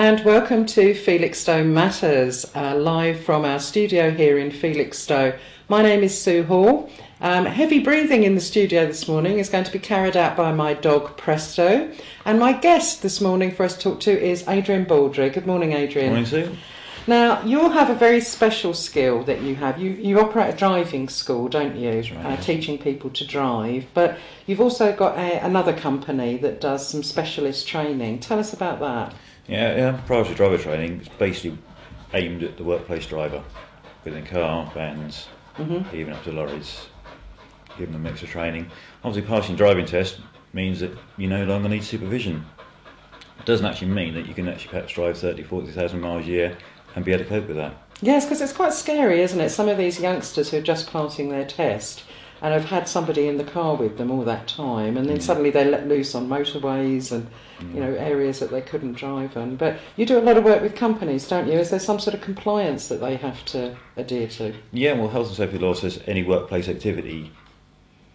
and welcome to Felixstowe Matters, live from our studio here in Felixstowe. My name is Sue Hall. Heavy breathing in the studio this morning is going to be carried out by my dog Presto, and my guest this morning for us to talk to is Adrian Baldry. Good morning, Adrian. Morning, Sue. Now, you have a very special skill that you have. You operate a driving school, don't you? That's right. Teaching people to drive, but you've also got another company that does some specialist training. Tell us about that. Yeah, priority driver training is basically aimed at the workplace driver, within car, vans, even up to lorries, giving them extra training. Obviously, passing driving test means that you no longer need supervision. It doesn't actually mean that you can actually perhaps drive 40,000 miles a year and be able to cope with that. Yes, because it's quite scary, isn't it? Some of these youngsters who are just passing their test and have had somebody in the car with them all that time, and then suddenly they're let loose on motorways and areas that they couldn't drive on. But you do a lot of work with companies, don't you? Is there some sort of compliance that they have to adhere to? Yeah, well, health and safety law says any workplace activity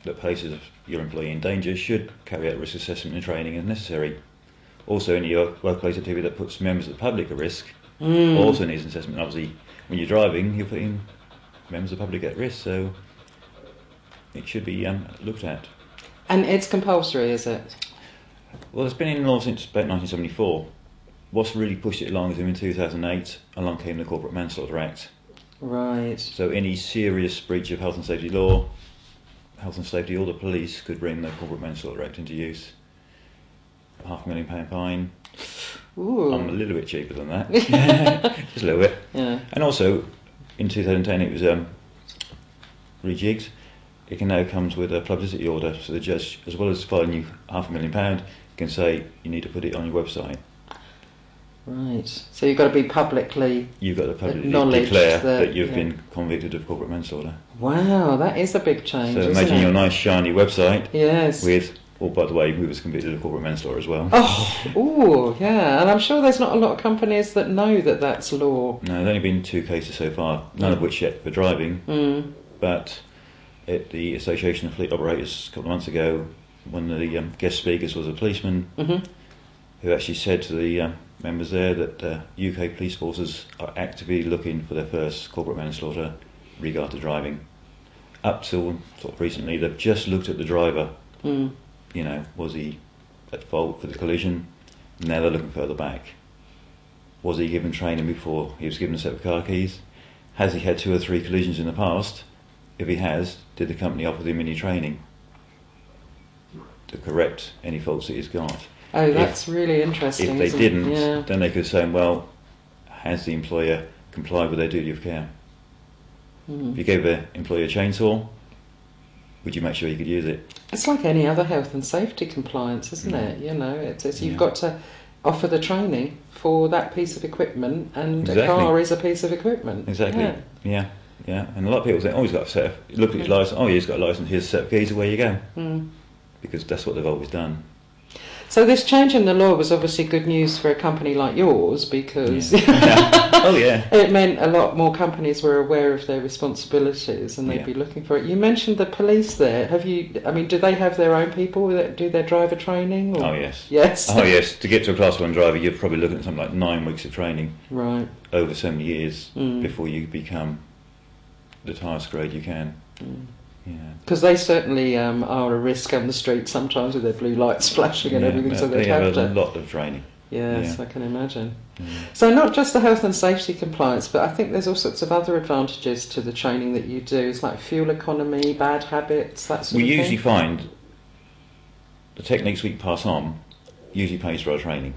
that places your employee in danger should carry out risk assessment and training as necessary. Also, any workplace activity that puts members of the public at risk also needs an assessment. Obviously, when you're driving, you're putting members of the public at risk, so it should be looked at. And it's compulsory, is it? Well, it's been in law since about 1974. What's really pushed it along is in 2008, along came the Corporate Manslaughter Act. Right. So any serious breach of health and safety law, health and safety or the police could bring the Corporate Manslaughter Act into use. £500,000 fine. Ooh. I'm a little bit cheaper than that. Just a little bit. Yeah. And also, in 2010 it was rejigged. It can now comes with a publicity order, so the judge, as well as fining you £500,000, can say you need to put it on your website. Right. So you've got to be publicly You've got to publicly acknowledge declare that you've been convicted of corporate manslaughter. Wow, that is a big change. So isn't imagine it? your nice shiny website Yes. with, oh, by the way, we was convicted of corporate manslaughter as well. Oh, yeah. And I'm sure there's not a lot of companies that know that that's law. No, there's only been 2 cases so far, none of which yet for driving. But at the Association of Fleet Operators a couple of months ago, one of the guest speakers was a policeman who actually said to the members there that UK police forces are actively looking for their first corporate manslaughter regard to driving. Up till sort of recently, they've just looked at the driver. Was he at fault for the collision? Now they're looking further back. Was he given training before he was given a set of car keys? Has he had 2 or 3 collisions in the past? If he has, did the company offer him any training to correct any faults that he's got? Oh, that's really interesting. If they didn't, Yeah. then they could say, well, has the employer complied with their duty of care? If you gave the employer a chainsaw, would you make sure you could use it? It's like any other health and safety compliance, isn't it? It's you've got to offer the training for that piece of equipment, and a car is a piece of equipment. Exactly. Yeah. And a lot of people think, oh, he's got a set of, look at his license, oh, he's got a license, here's a set of keys, away you go. Because that's what they've always done. So this change in the law was obviously good news for a company like yours, because it meant a lot more companies were aware of their responsibilities and they'd be looking for it. You mentioned the police there. Do they have their own people that do their driver training? Or? Oh, yes. Yes? Oh, yes. To get to a Class 1 driver, you're probably looking at something like 9 weeks of training. Right. Over so many years before you become the highest grade you can. Yeah. Because they certainly are a risk on the street sometimes with their blue lights flashing and everything, so they have a lot of training. Yes, I can imagine. So not just the health and safety compliance, but I think there's all sorts of other advantages to the training that you do. It's like fuel economy, bad habits, that sort of thing. We usually find the techniques we pass on usually pays for our training.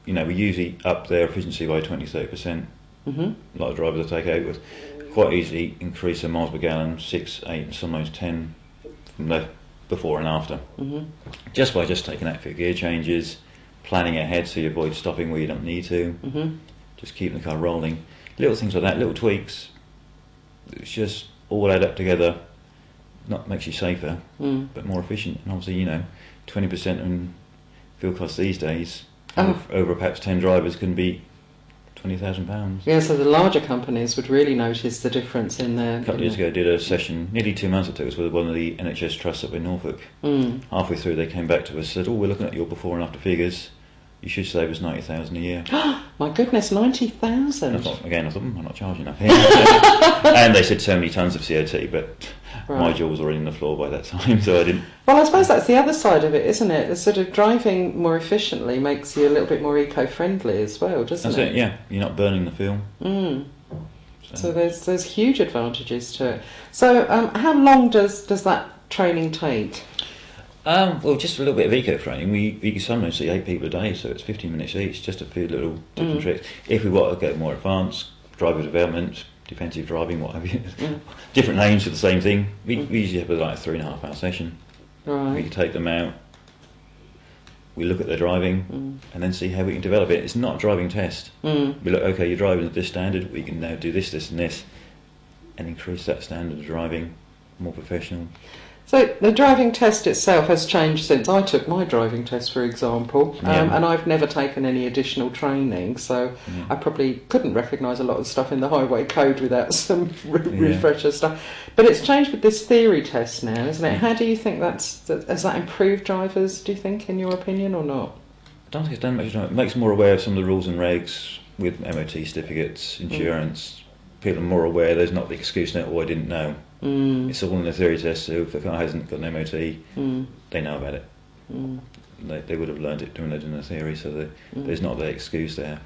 We usually up their efficiency by 20-30%. A lot of drivers I take out with quite easily increase their miles per gallon 6, 8 and sometimes 10 from the before and after. Just by taking out a few gear changes, planning ahead so you avoid stopping where you don't need to, just keeping the car rolling, little things like that, little tweaks. It's just all add up together. Not makes you safer, but more efficient. And obviously 20% in fuel costs these days over perhaps 10 drivers can be £20,000. Yeah, so the larger companies would really notice the difference in their... A couple of years ago I did a session, nearly 2 months it took us, with one of the NHS trusts up in Norfolk. Halfway through they came back to us and said, we're looking at your before and after figures. you should save us 90,000 a year. My goodness, 90,000. I thought, I'm not charging enough here. And they said so many tonnes of CO2, but my jaw was already on the floor by that time, so I didn't. Well, I suppose that's the other side of it, isn't it? The sort of driving more efficiently makes you a little bit more eco-friendly as well, doesn't That's it? Yeah, you're not burning the fuel. So there's huge advantages to it. So how long does that training take? Well, just a little bit of eco training. We sometimes see 8 people a day, so it's 15 minutes each, just a few little different tricks. If we want to go more advanced, driver development, defensive driving, what have you, different names for the same thing. We usually have like a 3.5 hour session. Right. We can take them out, we look at their driving, and then see how we can develop it. It's not a driving test. We look, okay, you're driving at this standard, we can now do this, this and this, and increase that standard of driving, more professional. So the driving test itself has changed since I took my driving test, for example, and I've never taken any additional training, so I probably couldn't recognise a lot of stuff in the highway code without some refresher stuff. But it's changed with this theory test now, isn't it? How do you think has that improved drivers, do you think, in your opinion, or not? I don't think it's done much. It makes them more aware of some of the rules and regs with MOT certificates, insurance. People are more aware. There's not the excuse now, I didn't know. It's all in the theory test, so if a car hasn't got an MOT, they know about it. They would have learned it when they're doing the theory, so there's not the excuse there.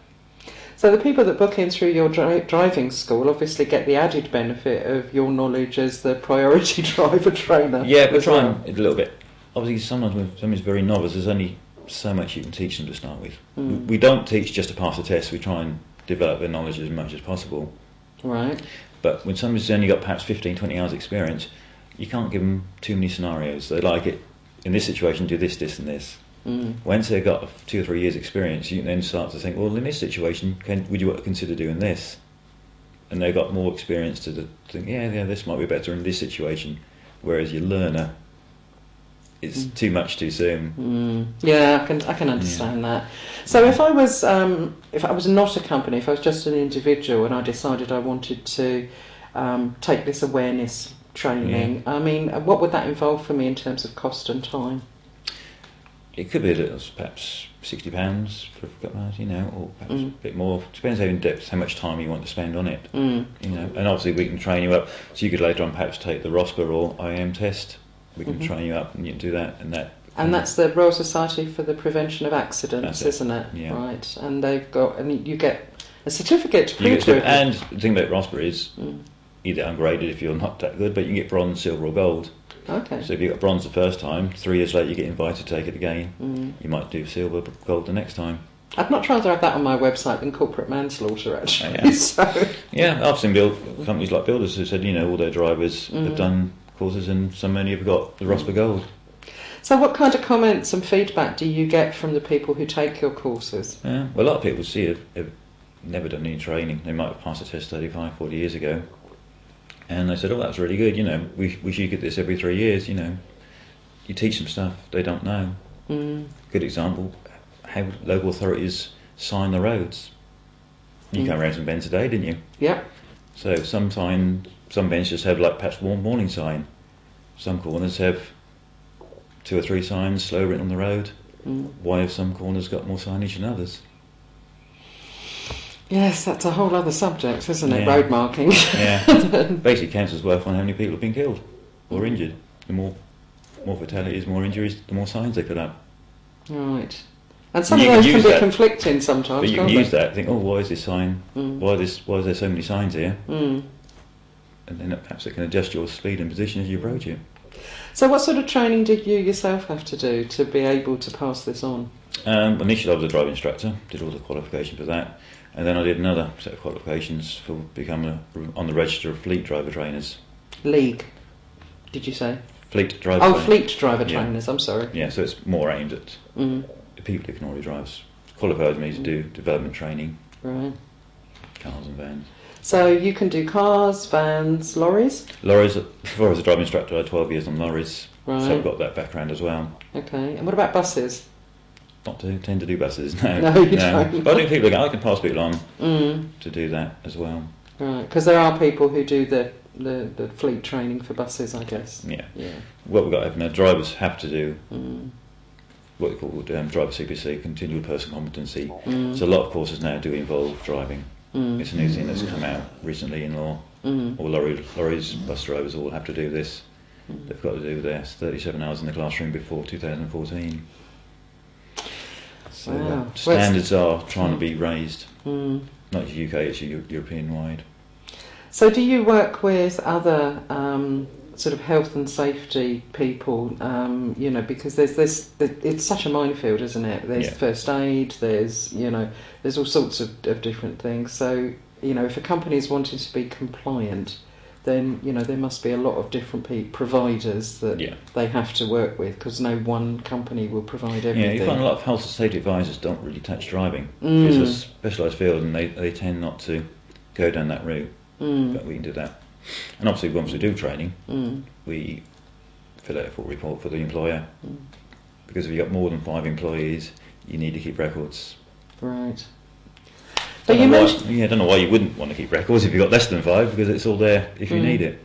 So the people that book in through your driving school obviously get the added benefit of your knowledge as the priority driver trainer. Yeah, we're trying a little bit. Obviously, sometimes when somebody's very novice, there's only so much you can teach them to start with. We don't teach just to pass the test, we try and develop their knowledge as much as possible. Right. But when somebody's only got perhaps 15, 20 hours experience, you can't give them too many scenarios. They like it, in this situation, do this, this and this. Once they've got 2 or 3 years experience, you can then start to think, well, in this situation, would you consider doing this? And they've got more experience to think, yeah, this might be better in this situation. Whereas your learner, it's too much too soon. Yeah, I can understand that. So if I was not a company, if I was just an individual, and I decided I wanted to take this awareness training, I mean, what would that involve for me in terms of cost and time? It could be perhaps £60 for a couple of hours, or perhaps a bit more. Depends how in depth, how much time you want to spend on it. And obviously we can train you up, so you could later on perhaps take the ROSPA or IAM test. We can train you up, and you can do that, and that's the Royal Society for the Prevention of Accidents, isn't it? Yeah. Right, and you get a certificate to prove to it. And the thing about ROSPA is either ungraded if you're not that good, but you can get bronze, silver, or gold. Okay. So if you got bronze the first time, 3 years later you get invited to take it again. You might do silver, gold the next time. I'd much rather have that on my website than corporate manslaughter, actually. I've seen companies like builders who said, all their drivers have done courses, and so many have got the ROSPA Gold. So what kind of comments and feedback do you get from the people who take your courses? Well, a lot of people have never done any training. They might have passed a test 35, 40 years ago, and they said, that's really good, we should get this every 3 years, you teach them stuff they don't know. Good example, how local authorities sign the roads. You came around some bends today, didn't you? Yeah. So some bends just have perhaps one warning sign. Some corners have 2 or 3 signs, slow written on the road. Why have some corners got more signage than others? Yes, that's a whole other subject, isn't it? Road marking. Basically counts as worth on how many people have been killed or injured. The more fatalities, more injuries, the more signs they put up. Right. And some of those can be conflicting sometimes. But you can use that. Think, why is this sign? Why is there so many signs here? And then perhaps it can adjust your speed and position as you approach it. So what sort of training did you yourself have to do to be able to pass this on? Initially I was a driving instructor, did all the qualification for that, and then I did another set of qualifications for becoming on the register of fleet driver trainers. League, did you say? Fleet driver trainers. Fleet driver trainers, I'm sorry. Yeah, so it's more aimed at people who can already drive. Qualified me to do development training. Right. Cars and vans. So you can do cars, vans, lorries? Lorries, before I was a driving instructor I had 12 years on lorries, so I've got that background as well. Okay, and what about buses? Not to tend to do buses, no. No, you don't. But I think I can pass people on to do that as well. Right, because there are people who do the fleet training for buses, I guess. Yeah. What we've got to have now, drivers have to do what they call driver CPC, continual personal competency. So a lot of courses now do involve driving. It's a new thing that's come out recently in law. All lorries, bus drivers all have to do this. They've got to do their 37 hours in the classroom before 2014. So Wow. standards are trying to be raised. Not just UK, it's European wide. So do you work with other sort of health and safety people, you know, because there's this, it's such a minefield, isn't it? There's first aid, there's, you know, there's all sorts of different things. So, you know, if a company's wanting to be compliant, then, you know, there must be a lot of different providers that they have to work with, because no one company will provide everything. Yeah, you find a lot of health and safety advisors don't really touch driving. It's a specialised field, and they tend not to go down that route. But we can do that. And obviously, once we do training, we fill out a full report for the employer. Because if you've got more than 5 employees, you need to keep records. Right. But you mentioned... I don't know why you wouldn't want to keep records if you've got less than 5, because it's all there if you need it.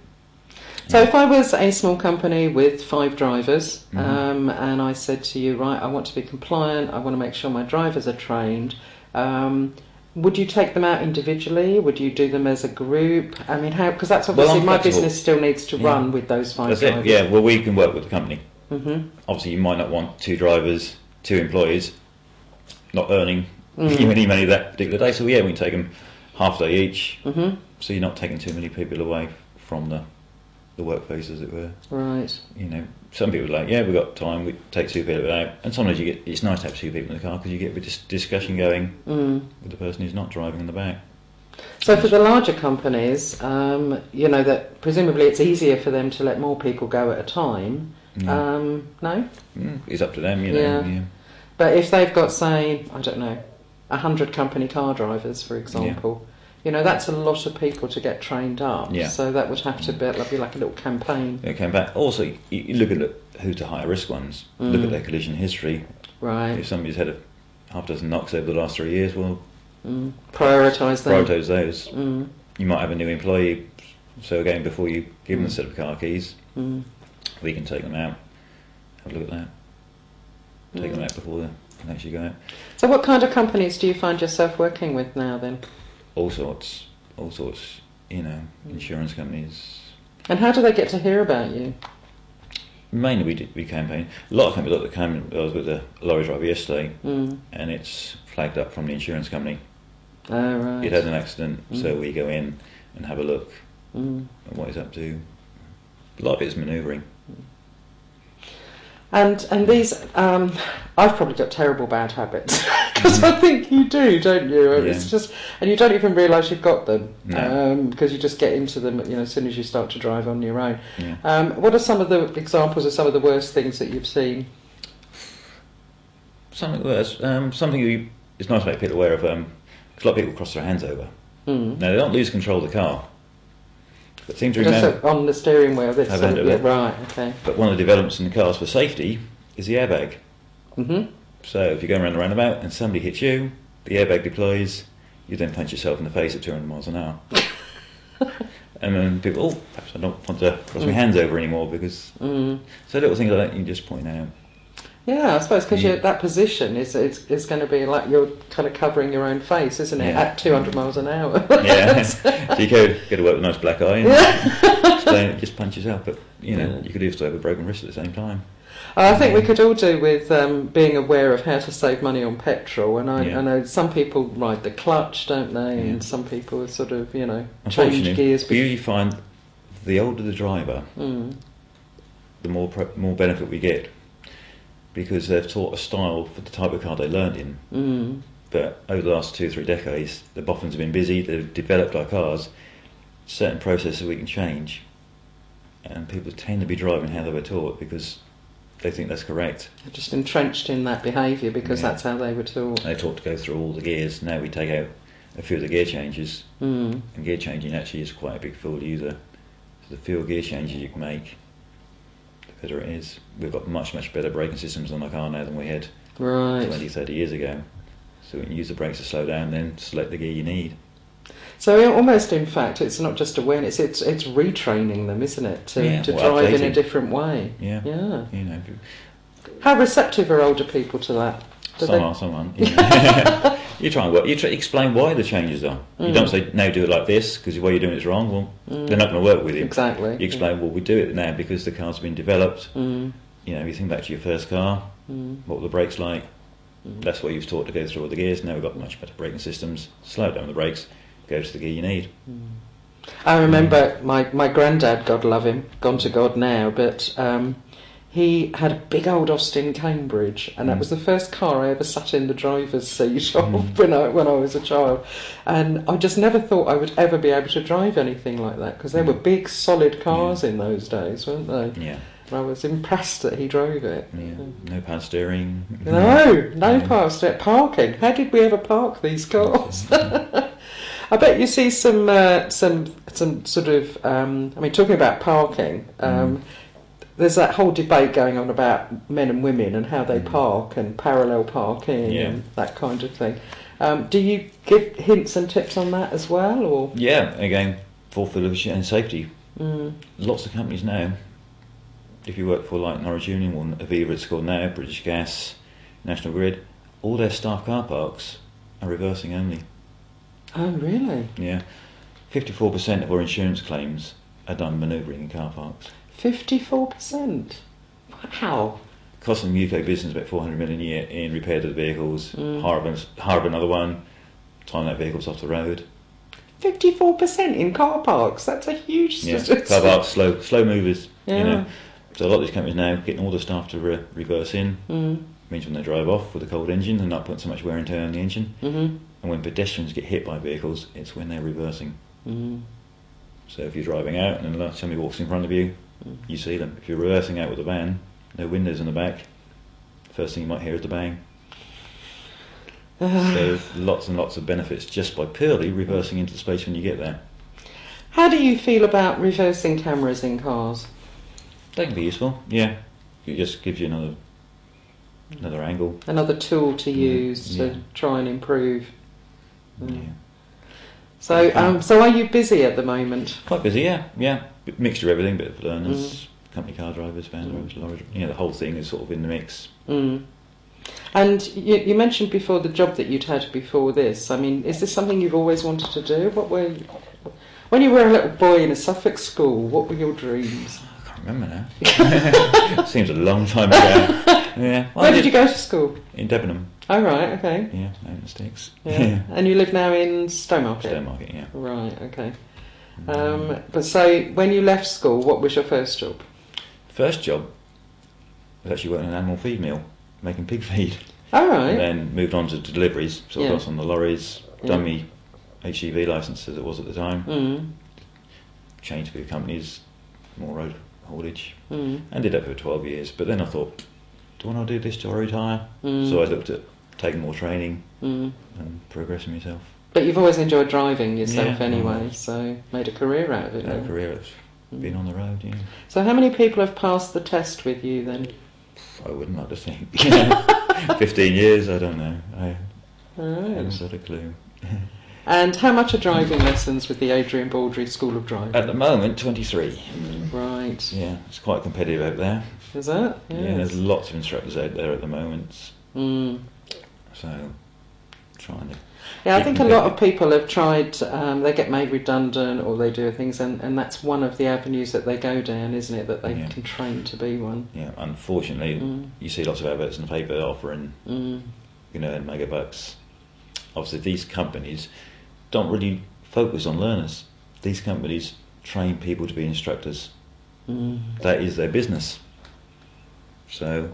So if I was a small company with 5 drivers, and I said to you, right, I want to be compliant, I want to make sure my drivers are trained, would you take them out individually? Would you do them as a group? I mean, how? Because that's obviously my business still needs to run with those 5 that's drivers. It. Yeah, well, we can work with the company. Obviously, you might not want 2 drivers, 2 employees, not earning any money that particular day. So yeah, we can take them half day each. So you're not taking too many people away from the workplace, as it were. Right. You know, some people are like, yeah, we've got time, we take 2 people out. And sometimes it's nice to have 2 people in the car, because you get a bit of discussion going with the person who's not driving in the back. So for the larger companies, you know, that presumably it's easier for them to let more people go at a time. No? It's up to them, you know. Yeah. But if they've got, say, I don't know, 100 company car drivers, for example, you know, that's a lot of people to get trained up. So that would have to be like a little campaign. Also, you look at who's the higher risk ones. Look at their collision history. Right. If somebody's had a half dozen knocks over the last 3 years, well, prioritise them. Prioritise those. You might have a new employee, so again, before you give them a set of car keys, we can take them out, have a look at that, take them out before they actually go out. So what kind of companies do you find yourself working with now then? All sorts, you know, insurance companies. And how do they get to hear about you? Mainly we campaign. A lot of companies look at the campaign. I was with a lorry driver yesterday, and it's flagged up from the insurance company. Oh, right. It had an accident, so we go in and have a look at what he's up to. A lot of it is manoeuvring. And these, I've probably got terrible bad habits, because I think you do, don't you? It's just, and you don't even realise you've got them, because you just get into them, you know, as soon as you start to drive on your own. What are some of the examples of some of the worst things that you've seen? Something worse. Something it's nice to make people aware of. Because a lot of people cross their hands over. Now they don't lose control of the car. But seem to remember on the steering wheel. Right. Okay. But one of the developments in the cars for safety is the airbag. So if you're going around the roundabout and somebody hits you, the airbag deploys. You then punch yourself in the face at 200 miles an hour. And then people, perhaps I don't want to cross my hands over anymore, because so little things like that you can just point out. Yeah, I suppose because that position is going to be like you're kind of covering your own face, isn't it? At 200 miles an hour. So you go to work with a nice black eye and just punch yourself. But you know, you could also have a broken wrist at the same time. I think we could all do with being aware of how to save money on petrol. And I know some people ride the clutch, don't they? And some people sort of, you know, change gears. We usually find the older the driver, the more benefit we get. Because they've taught a style for the type of car they learned in. But over the last 2-3 decades, the boffins have been busy, they've developed our cars, certain processes we can change, and people tend to be driving how they were taught because they think that's correct. They're just entrenched in that behaviour because that's how they were taught. They taught to go through all the gears. Now we take out a few of the gear changes, and gear changing actually is quite a big fuel user. So the fewer gear changes you can make, better it is. We've got much better braking systems on the car now than we had 20-30 years ago, so we can use the brakes to slow down, then select the gear you need. So almost, in fact, it's not just awareness, it's retraining them, isn't it, to drive in a different way. You know, How receptive are older people to that? Some aren't. Yeah. You try and work. You explain why the changes are. You don't say, "Now do it like this," because the way you're doing it's wrong. Well, they're not going to work with you. Exactly. You explain, "Well, we do it now because the car's been developed." You think back to your first car. What were the brakes like? That's what you've taught to go through all the gears. Now we've got much better braking systems. Slow down the brakes. Go to the gear you need. I remember my granddad, God love him, gone to God now, but he had a big old Austin Cambridge, and that was the first car I ever sat in the driver's seat of when I was a child. And I just never thought I would ever be able to drive anything like that, because they were big, solid cars in those days, weren't they? Yeah. And I was impressed that he drove it. Yeah. No power steering. No power steering. Parking. How did we ever park these cars? I bet you see some sort of. Talking about parking. There's that whole debate going on about men and women and how they park and parallel parking and that kind of thing. Do you give hints and tips on that as well, or? Yeah, again, for and safety. Lots of companies now, if you work for like Norwich Union or Aviva it's called now, British Gas, National Grid, all their staff car parks are reversing only. Oh, really? Yeah. 54% of our insurance claims are done manoeuvring in car parks. 54%? Wow. Costing the UK business about 400 million a year in repair to the vehicles, harbour another one, time that vehicle's off the road. 54% in car parks? That's a huge statistic. Car parks, slow movers. Yeah. So a lot of these companies now getting all the staff to reverse in. Means when they drive off with a cold engine, they're not putting so much wear and tear on the engine. And when pedestrians get hit by vehicles, it's when they're reversing. So if you're driving out and then somebody walks in front of you, you see them. If you're reversing out with a van, no windows in the back, first thing you might hear is the bang. So there's lots and lots of benefits just by purely reversing into the space when you get there. How do you feel about reversing cameras in cars? They can be useful, yeah. It just gives you another angle. Another tool to use to try and improve. Yeah. So are you busy at the moment? Quite busy, yeah. Mixture of everything, bit of learners, company car drivers, van drivers, lorry, the whole thing is sort of in the mix. And you mentioned before the job that you'd had before this. I mean, is this something you've always wanted to do? When you were a little boy in a Suffolk school, what were your dreams? I can't remember now. Seems a long time ago. Yeah. Where did you go to school? In Debenham. Oh, right, okay. Yeah, out in the sticks. Yeah. And you live now in Stowmarket? Stowmarket, yeah. Right, okay. But so, when you left school, what was your first job? First job was actually working in an animal feed mill, making pig feed. Oh, right. And then moved on to deliveries, so I got on the lorries, done me HGV licence as it was at the time, changed a few companies, more road haulage, and did that for 12 years. But then I thought, do I want to do this till I retire? So I looked at taking more training and progressing myself. But you've always enjoyed driving yourself anyway, so made a career out of it. A career of being on the road, yeah. So how many people have passed the test with you then? I wouldn't like to think. 15 years, I don't know. I haven't sort of clue. And how much are driving lessons with the Adrian Baldry School of Driving? At the moment, 23. Right. Yeah, it's quite competitive out there. Is it? Yes. Yeah, there's lots of instructors out there at the moment. So, trying to... Yeah, I think a lot of people have tried, they get made redundant or they do things, and that's one of the avenues that they go down, isn't it, that they can train to be one. Yeah, unfortunately, you see lots of adverts in the paper offering, mega bucks. Obviously, these companies don't really focus on learners. These companies train people to be instructors. That is their business. So,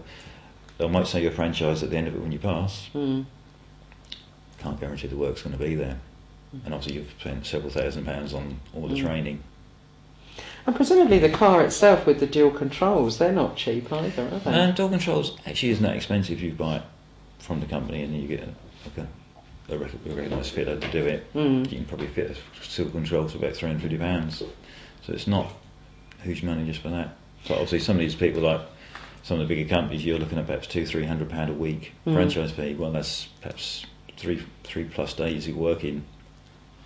they might say you're franchised at the end of it when you pass. Can't guarantee the work's going to be there. And obviously you've spent several £1,000s on all the training. And presumably the car itself with the dual controls, they're not cheap either, are they? And dual controls actually isn't that expensive. You buy it from the company and you get a recognised fitter to do it. You can probably fit a dual control for about £350. So it's not huge money just for that. But obviously some of these people, like some of the bigger companies, you're looking at perhaps £200-300 a week franchise fee. Well, that's perhaps three plus days you work in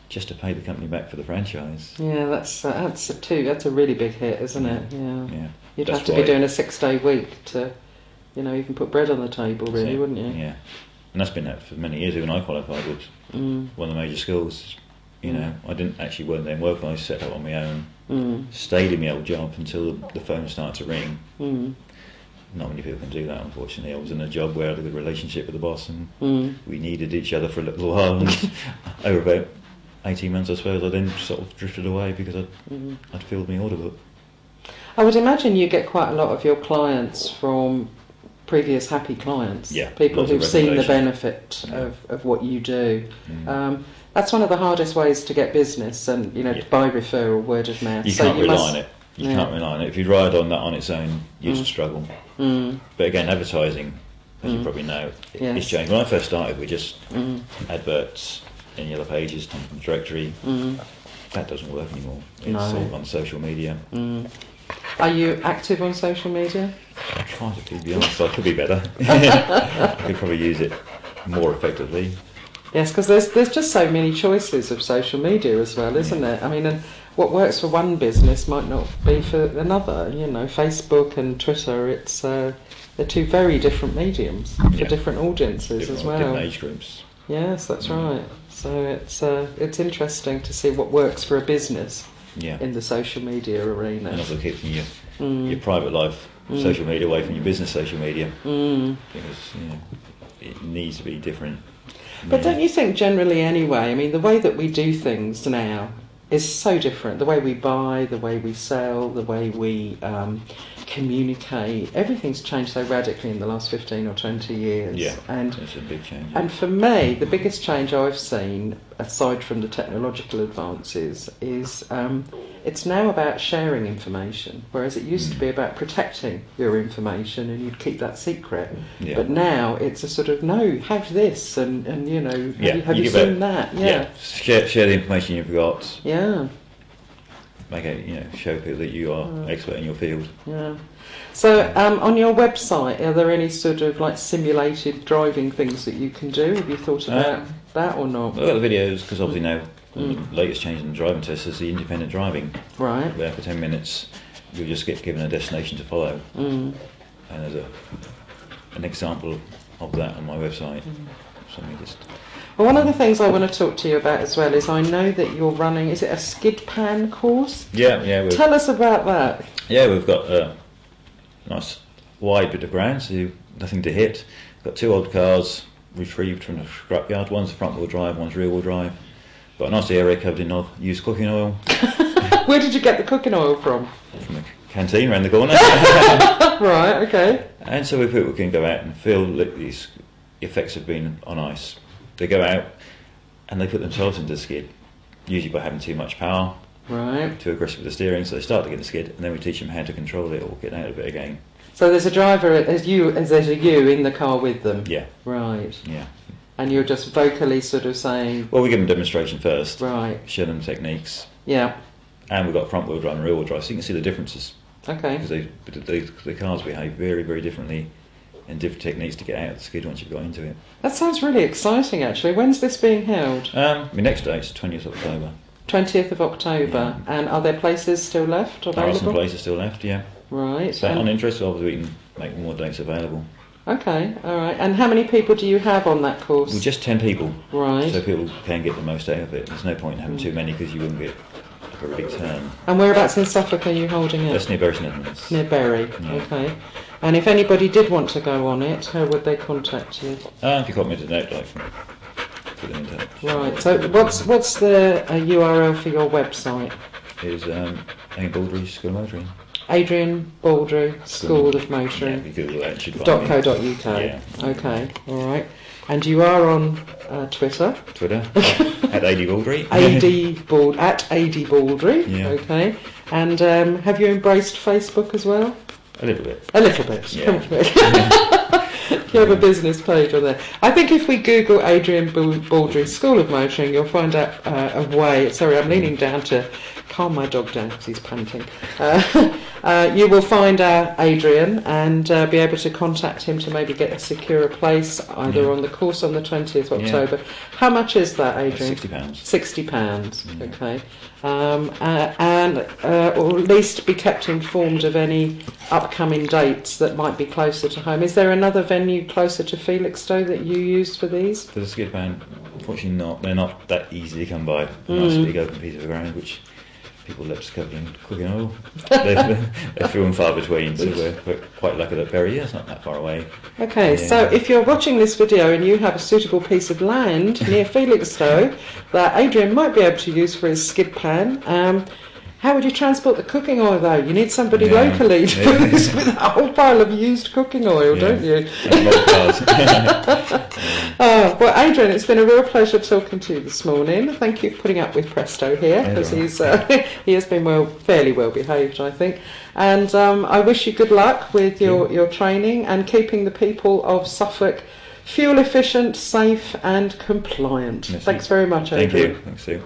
just to pay the company back for the franchise. Yeah, that's a really big hit, isn't it? Yeah. Yeah. You'd have to be doing a 6-day week to you know, even put bread on the table, really, wouldn't you? Yeah. And that's been that for many years. When I qualified with one of the major schools, you know, I didn't actually work there and work. I set up on my own, stayed in my old job until the phone started to ring. Not many people can do that, unfortunately. I was in a job where I had a good relationship with the boss, and we needed each other for a little while. And over about 18 months, I suppose, I then sort of drifted away because I'd filled my order book. I would imagine you get quite a lot of your clients from previous happy clients, people who've seen the benefit of what you do. That's one of the hardest ways to get business, and you know, by referral, word of mouth. You can't rely on it. You can't rely on it. If you ride on that on its own, you'd struggle. But again, advertising, as you probably know, it's changed. When I first started, we just adverts in Yellow Pages, directory. That doesn't work anymore. It's all on social media. Are you active on social media? I try to be honest. I could be better. I could probably use it more effectively. Yes, because there's just so many choices of social media as well, isn't there? I mean, and what works for one business might not be for another. You know, Facebook and Twitter, it's they're two very different mediums for different audiences as well. Different age groups. Yes, that's right. So it's interesting to see what works for a business in the social media arena. And also keeping your private life social media away from your business social media, because it needs to be different. But don't you think generally anyway, I mean, the way that we do things now is so different. The way we buy, the way we sell, the way we communicate, everything's changed so radically in the last 15 or 20 years. Yeah, and it's a big change. And for me, the biggest change I've seen, aside from the technological advances, is it's now about sharing information, whereas it used to be about protecting your information and you'd keep that secret. Yeah. But now it's a sort of, no, have this, and you know, have you seen that? Yeah. Share the information you've got. Yeah. Make it, show people that you are expert in your field. Yeah. So on your website, are there any sort of like simulated driving things that you can do? Have you thought about that or not? I've got the videos, because obviously now the latest change in the driving test is the independent driving. Right. Where for 10 minutes you'll just get given a destination to follow. And there's an example of that on my website. Well, one of the things I want to talk to you about as well is I know that you're running, is it a skid pan course? Yeah. Tell us about that. Yeah, we've got a nice wide bit of ground, so nothing to hit. Got two old cars retrieved from the scrapyard. One's front wheel drive, one's rear wheel drive. Got a nice area covered in used cooking oil. Where did you get the cooking oil from? From the canteen around the corner. Right, okay. And so people can go out and feel that these effects have been on ice. They go out and they put themselves into the skid, usually by having too much power, too aggressive with the steering, so they start to get the skid, and then we teach them how to control it or get out of it again. So there's a driver, there's a you in the car with them? Yeah. Right. Yeah. And you're just vocally sort of saying... Well, we give them a demonstration first. Right. Show them techniques. Yeah. And we've got front wheel drive and rear wheel drive, so you can see the differences. Okay. Because the cars behave very, very differently, and different techniques to get out of the skid once you've got into it. That sounds really exciting, actually. When's this being held? My next date is 20th of October. 20th of October. Yeah. And are there places still left available? There are some places still left, yeah. Right. So on interest, obviously we can make more dates available. Okay, all right. And how many people do you have on that course? Well, just 10 people. Right. So people can get the most out of it. There's no point in having too many because you wouldn't get a very big turn. And whereabouts in Suffolk are you holding it? That's near Bury St Edmunds. Near Bury, okay. And if anybody did want to go on it, how would they contact you? If you got me to note, put them in touch. Right, so what's the URL for your website? It is Adrian Baldry School of Motoring. Adrian Baldry School of Motoring. Yeah, Google that, should find .co.uk. Yeah. Okay, all right. And you are on Twitter. At AD Baldry. At AD Baldry. Yeah. Okay. And have you embraced Facebook as well? A little bit. A little bit. Yeah. You have a business page on there. I think if we Google Adrian Baldry School of Motoring, you'll find out a way. Sorry, I'm leaning down to calm my dog down because he's panting. you will find Adrian and be able to contact him to maybe secure a place either on the course on the 20th of October. How much is that, Adrian? £60. £60, okay. Or at least be kept informed of any upcoming dates that might be closer to home. Is there another venue closer to Felixstowe that you use for these? For the skid pan, unfortunately not. They're not that easy to come by. A nice big open piece of ground, which people lips covered in cooking oil. They're few and far between, so we're quite lucky that Bury is not that far away. Okay, so if you're watching this video and you have a suitable piece of land near Felixstowe that Adrian might be able to use for his skid pan, how would you transport the cooking oil though? You need somebody locally to do this with a whole pile of used cooking oil, don't you? Well, Adrian, it's been a real pleasure talking to you this morning. Thank you for putting up with Presto here, because he has been fairly well behaved, I think. And I wish you good luck with your training and keeping the people of Suffolk fuel efficient, safe and compliant. Merci. Thanks very much, Adrian. Thank you. Thanks, Sue.